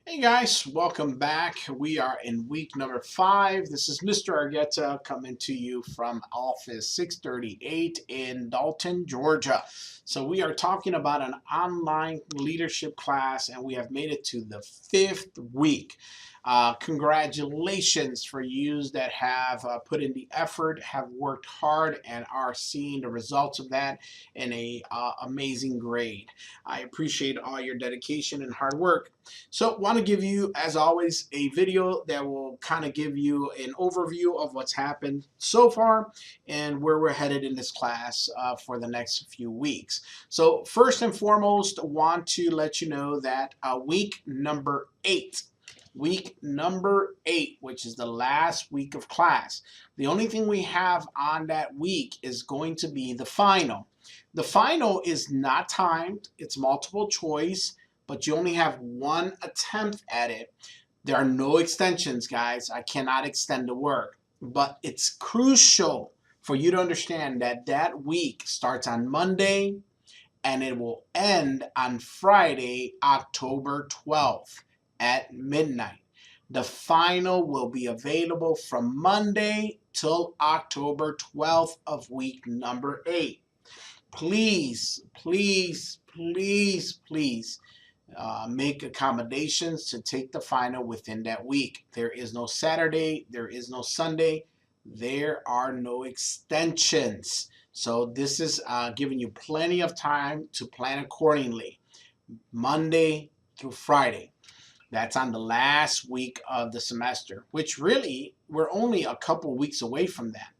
Hey guys, welcome back. We are in week number 5. This is Mr. Argueta coming to you from office 638 in Dalton, Georgia. So we are talking about an online leadership class and we have made it to the 5th week. Congratulations for you that have put in the effort, have worked hard, and are seeing the results of that in a amazing grade. I appreciate all your dedication and hard work. So want to give you, as always, a video that will kind of give you an overview of what's happened so far and where we're headed in this class for the next few weeks. So first and foremost, want to let you know that week number 8, which is the last week of class. The only thing we have on that week is going to be the final. The final is not timed, it's multiple choice, but you only have one attempt at it. There are no extensions, guys. I cannot extend the work, but it's crucial for you to understand that that week starts on Monday and it will end on Friday, October 12th at midnight. The final will be available from Monday till October 12th of week number 8. Please, please, please, please make accommodations to take the final within that week. There is no Saturday, there is no Sunday, there are no extensions. So this is giving you plenty of time to plan accordingly. Monday through Friday. That's on the last week of the semester, which really we're only a couple weeks away from that.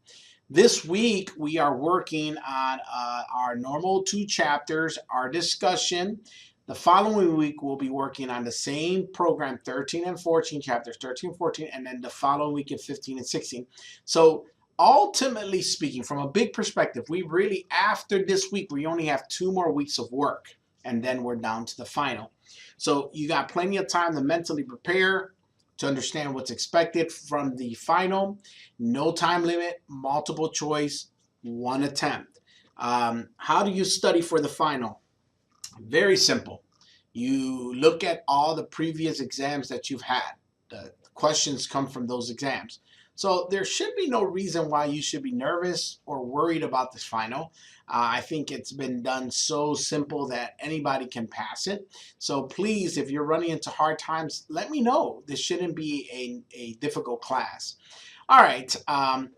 This week we are working on our normal 2 chapters, our discussion. The following week we'll be working on the same program, 13 and 14, chapters 13 and 14, and then the following week at 15 and 16. So ultimately speaking, from a big perspective, we really, after this week, we only have 2 more weeks of work, and then we're down to the final. So you got plenty of time to mentally prepare, to understand what's expected from the final. No time limit, multiple choice, 1 attempt. How do you study for the final? Very simple. You look at all the previous exams that you've had. The questions come from those exams. So there should be no reason why you should be nervous or worried about this final. I think it's been done so simple that anybody can pass it. So please, if you're running into hard times, let me know. This shouldn't be a difficult class. All right,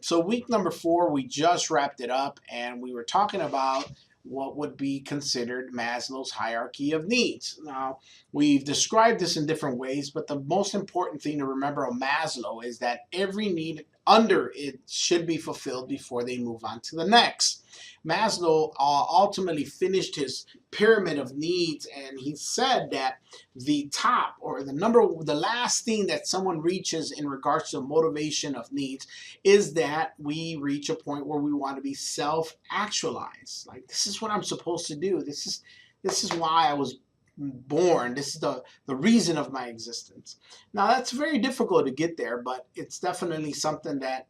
so week number 4, we just wrapped it up, and we were talking about what would be considered Maslow's hierarchy of needs. Now, we've described this in different ways, but the most important thing to remember of Maslow is that every need under it should be fulfilled before they move on to the next. Maslow ultimately finished his pyramid of needs, and he said that the top, or the last thing that someone reaches in regards to motivation of needs is that we reach a point where we want to be self-actualized. Like, this is what I'm supposed to do. This is why I was born. This is the reason of my existence. Now, that's very difficult to get there, but it's definitely something that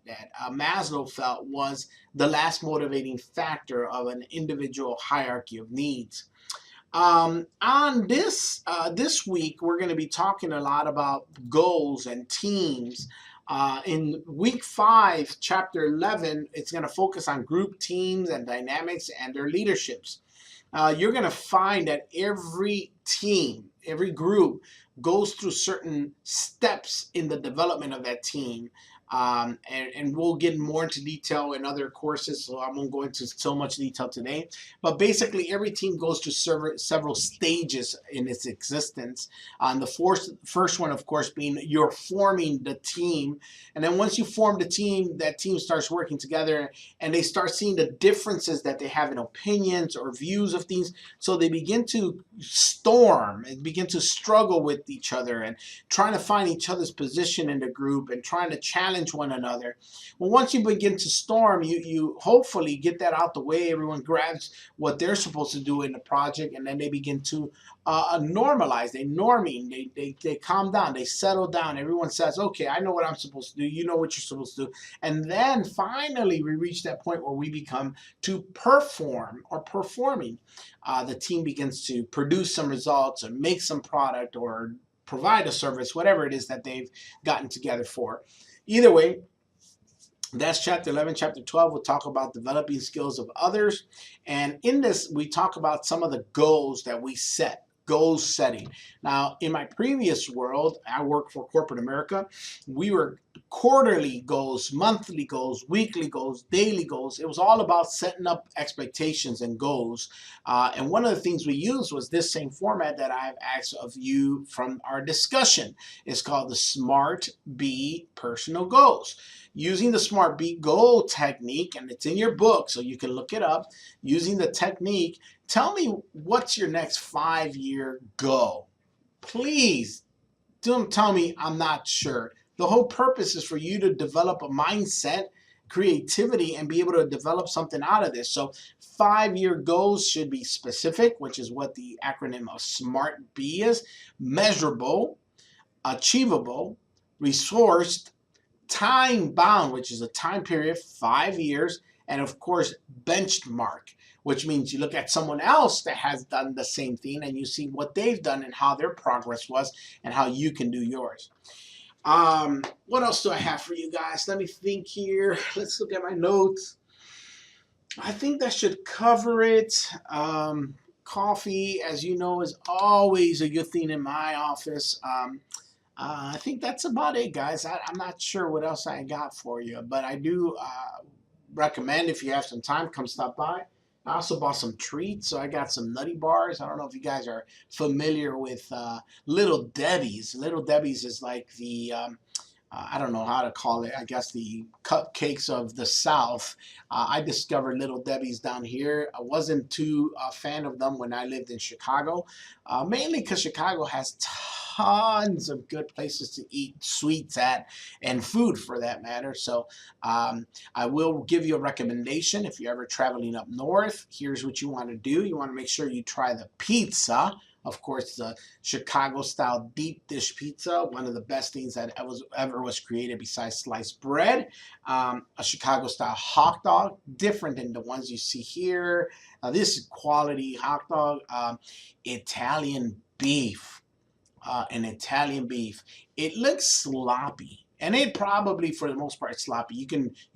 Maslow felt was the last motivating factor of an individual hierarchy of needs. On this week, we're going to be talking a lot about goals and teams. In week 5, chapter 11, it's going to focus on group teams and dynamics and their leaderships. You're going to find that every team, every group goes through certain steps in the development of that team. And we'll get more into detail in other courses, so I won't go into so much detail today. But basically, every team goes through several stages in its existence. The first one, of course, being you're forming the team. And then once you form the team, that team starts working together, and they start seeing the differences that they have in opinions or views of things. So they begin to storm and begin to struggle with each other and trying to find each other's position in the group and trying to challenge one another. Well, once you begin to storm, you hopefully get that out the way. Everyone grabs what they're supposed to do in the project, and then they begin to normalize. They calm down. They settle down. Everyone says, okay, I know what I'm supposed to do. You know what you're supposed to do. And then finally, we reach that point where we become to perform or performing. The team begins to produce some results or make some product or provide a service, whatever it is that they've gotten together for. Either way, that's chapter 11. Chapter 12, we'll talk about developing skills of others. And in this, we talk about some of the goals that we set. Goal setting. Now, in my previous world, I worked for corporate America. We were quarterly goals, monthly goals, weekly goals, daily goals. It was all about setting up expectations and goals. And one of the things we used was this same format that I've asked of you from our discussion. It's called the SMART B personal goals. Using the SMART B goal technique, and it's in your book, so you can look it up. Using the technique, tell me what's your next 5-year goal. Please don't tell me I'm not sure. The whole purpose is for you to develop a mindset, creativity, and be able to develop something out of this. So 5-year goals should be specific, which is what the acronym of SMART B is: measurable, achievable, resourced, time bound, which is a time period, 5 years, and of course benchmark, which means you look at someone else that has done the same thing and you see what they've done and how their progress was and how you can do yours. What else do I have for you guys? Let me think here. Let's look at my notes. I think that should cover it. Coffee, as you know, is always a good thing in my office. I think that's about it, guys. I'm not sure what else I got for you, but I do recommend, if you have some time, come stop by. I also bought some treats, so I got some Nutty Bars. I don't know if you guys are familiar with Little Debbie's. Little Debbie's is like the, I don't know how to call it, I guess the cupcakes of the South. I discovered Little Debbie's down here. I wasn't too a fan of them when I lived in Chicago, mainly because Chicago has tons of good places to eat sweets at, and food for that matter. So I will give you a recommendation. If you're ever traveling up north, here's what you want to do. You want to make sure you try the pizza. Of course, the Chicago-style deep dish pizza, one of the best things that ever was created besides sliced bread. A Chicago-style hot dog, different than the ones you see here. This is quality hot dog. Italian beef. An Italian beef. It looks sloppy, and it probably, for the most part, sloppy. You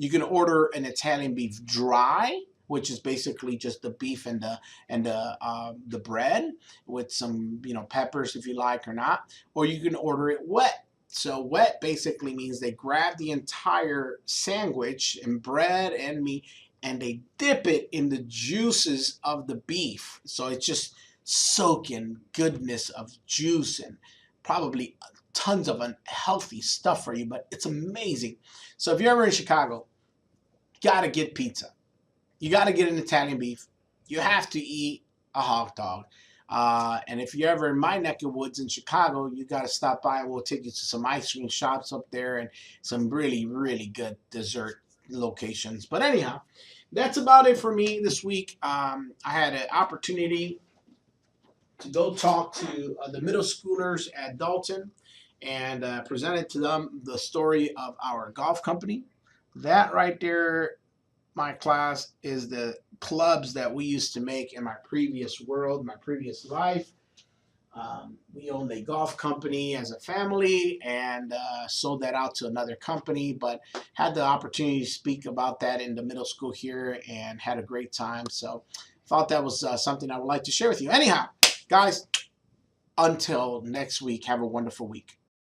can order an Italian beef dry, which is basically just the beef and the bread with some peppers if you like or not, or you can order it wet. So wet basically means they grab the entire sandwich and bread and meat and they dip it in the juices of the beef. So it's just soaking goodness of juice and probably tons of unhealthy stuff for you, but it's amazing. So if you're ever in Chicago, you gotta get pizza. You gotta get an Italian beef. You have to eat a hot dog. And if you're ever in my neck of woods in Chicago, you gotta stop by and we'll take you to some ice cream shops up there and some really, really good dessert locations. But anyhow, that's about it for me this week. I had an opportunity to go talk to the middle schoolers at Dalton and presented to them the story of our golf company. That right there, my class, is the clubs that we used to make in my previous world, my previous life. We owned a golf company as a family and sold that out to another company, but had the opportunity to speak about that in the middle school here and had a great time. So thought that was something I would like to share with you. Anyhow, guys, until next week, have a wonderful week.